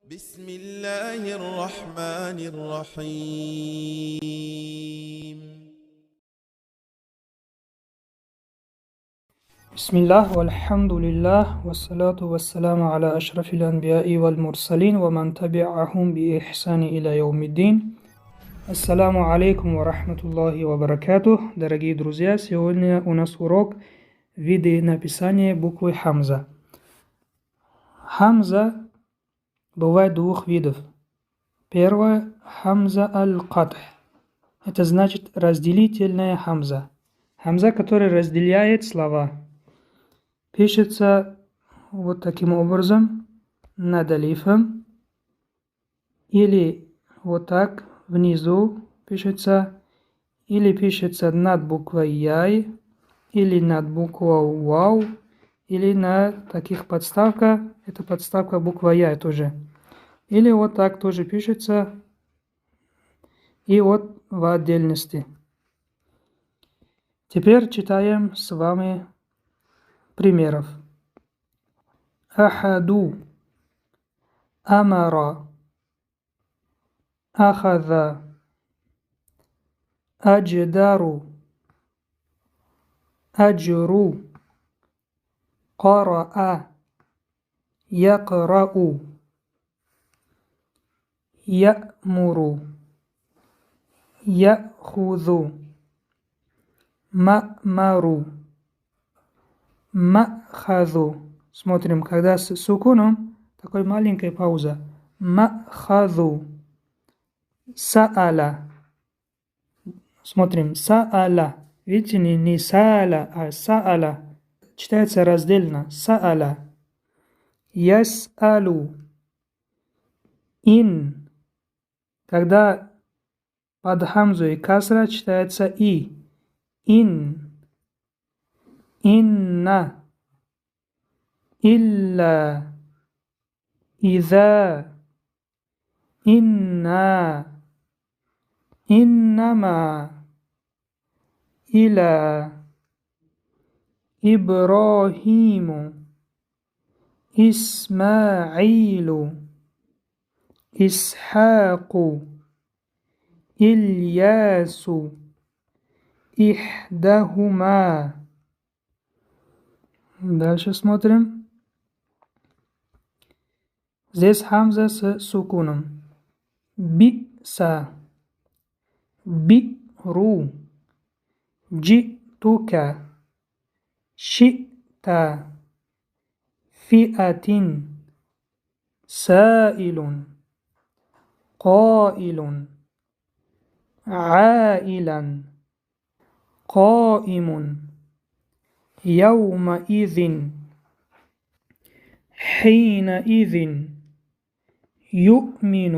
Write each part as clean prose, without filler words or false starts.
بسم الله الرحمن الرحيم. بسم الله والحمد لله والصلاة والسلام على أشرف الأنبياء والمرسلين ومن تبعهم بإحسان إلى يوم الدين. Ассаламу алейкум ва рахматуллахи ва баракатух. Дорогие друзья, сегодня у нас урок виды написания буквы Хамза. Хамза бывает двух видов. Первое – Хамза аль-Катх. Это значит разделительная Хамза. Хамза, который разделяет слова. Пишется вот таким образом, над алифом, или вот так, внизу пишется, или пишется над буквой Яй, или над буквой Вау, или на таких подставках, это подставка буква Яй тоже. Или вот так тоже пишется, и вот в отдельности. Теперь читаем с вами примеров. Ахаду, амара, ахаза, адждару, аджру, قرأ, يقرأ, يأمر, يأخذ, مأمر, مأخذ. Смотрим, когда с сукуном, такой маленькая пауза. Махазу. Са'аля. Смотрим, са'аля. Видите, не са'аля, а са'аля. Читается раздельно. Са'аля. Яс'алу. Ин. Когда под хамзу и касра читается и. Ин. Инна. إلا إذا إنا إنما إلى إبراهيم إسماعيل إسحاق إلياس إحداهما. Дальше смотрим. Здесь хамза с сукуном. Биса, биру, джитука, шита, фиатин, саилун, قائل, عائلا, قائم, يومئذ, حينئذ, يؤمن,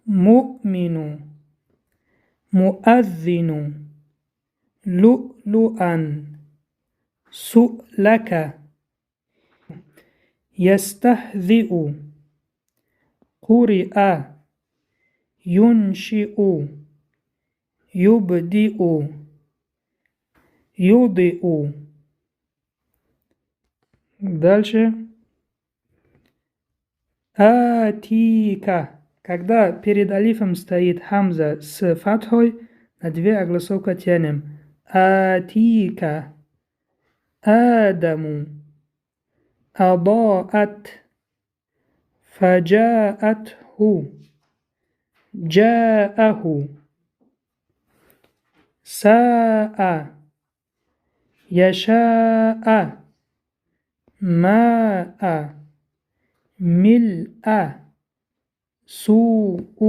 مؤمن, مؤذن, لؤلؤا, سؤلك, يستهزئ, قرئ, ينشئ, يبدئ, يضئ. Дальше. Атика. Когда перед алифом стоит хамза с фатхой, на две огласовка тянем. Атика. Адаму. Адаат. Фаджаатху. Джааху. Саа. Яшаа. Маа. ملء سوء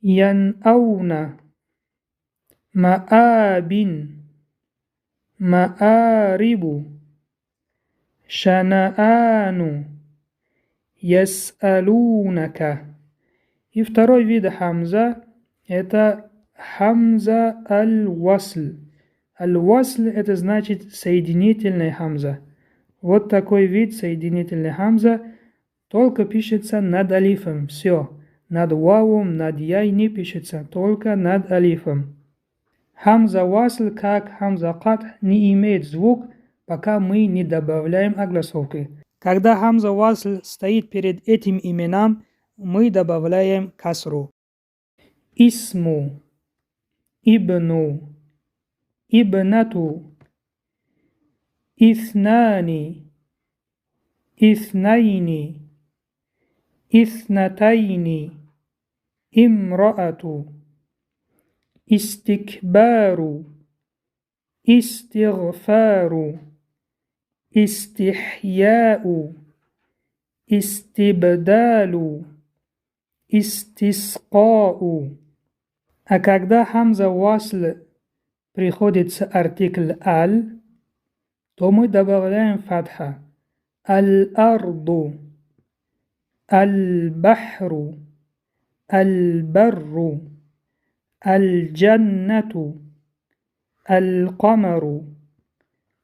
ينأون مآب مآرب شنآن يسألونك. И второй вид хамза – это хамза аль-васль. Аль-васль – это значит соединительная хамза. Вот такой вид соединительной хамза только пишется над алифом. Все. Над вавом, над яй не пишется, только над алифом. Хамза васль, как хамза катх, не имеет звук, пока мы не добавляем огласовки. Когда хамза васл стоит перед этим именем, мы добавляем касру. Исму, ибну, ибнату, итhnani, итhnайни, итhnатайни, имраату, истикбару, истигфару, истихьяу, истибдалу, истискау. А когда хамза васл приходится артикль аль, то мы добавляем фатха. Аль-арду, аль-бахру, аль-барру, аль-джаннату, аль-камару,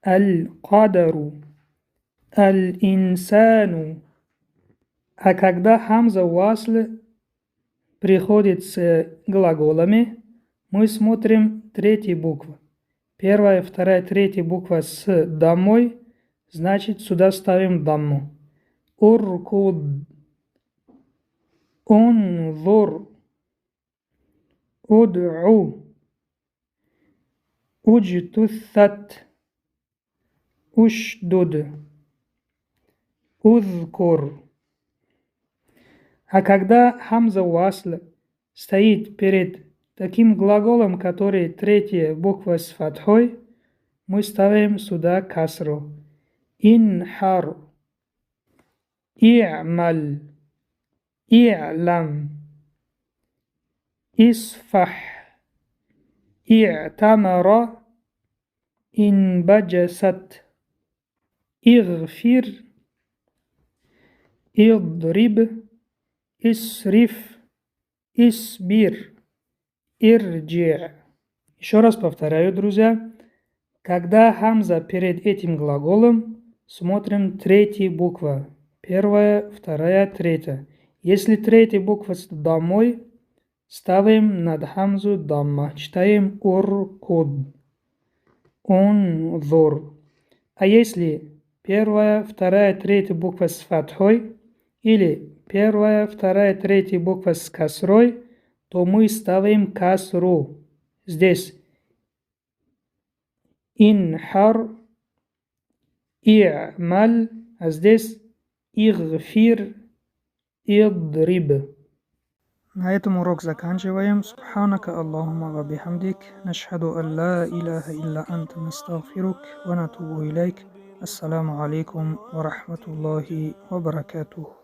аль-кадару, аль-инсану. А когда хамза васл приходит с глаголами, мы смотрим третьи буквы. Первая, вторая, третья буква с даммой, значит сюда ставим дамму. Уркуд, унзур, уд'у, уджтуссат, ушдуд, узкур. А когда хамза васл стоит перед таким глаголом, который третья буква с фатхой, мы ставим сюда касру. Инхар, и'маль, и'лам, исфах, и'тамара, инбаджасат, игфир, идриб, исриф, исбир, ирджи. Еще раз повторяю, друзья. Когда хамза перед этим глаголом, смотрим третья буква. Первая, вторая, третья. Если третья буква с даммой, ставим над хамзу дамма. Читаем уркуд, унзур. А если первая, вторая, третья буква с фатхой, или первая, вторая, третья буква с касрой, то мы ставим касру. Здесь инхар, и'маль, а здесь игфир, идриб. На этом урок заканчиваем. Субханака Аллахума ва бихамдик. Нашхаду ан ла илаха илля анта настагфирук ва натубу илайк. Ассаламу алейкум ва рахматуллахи ва баракатух.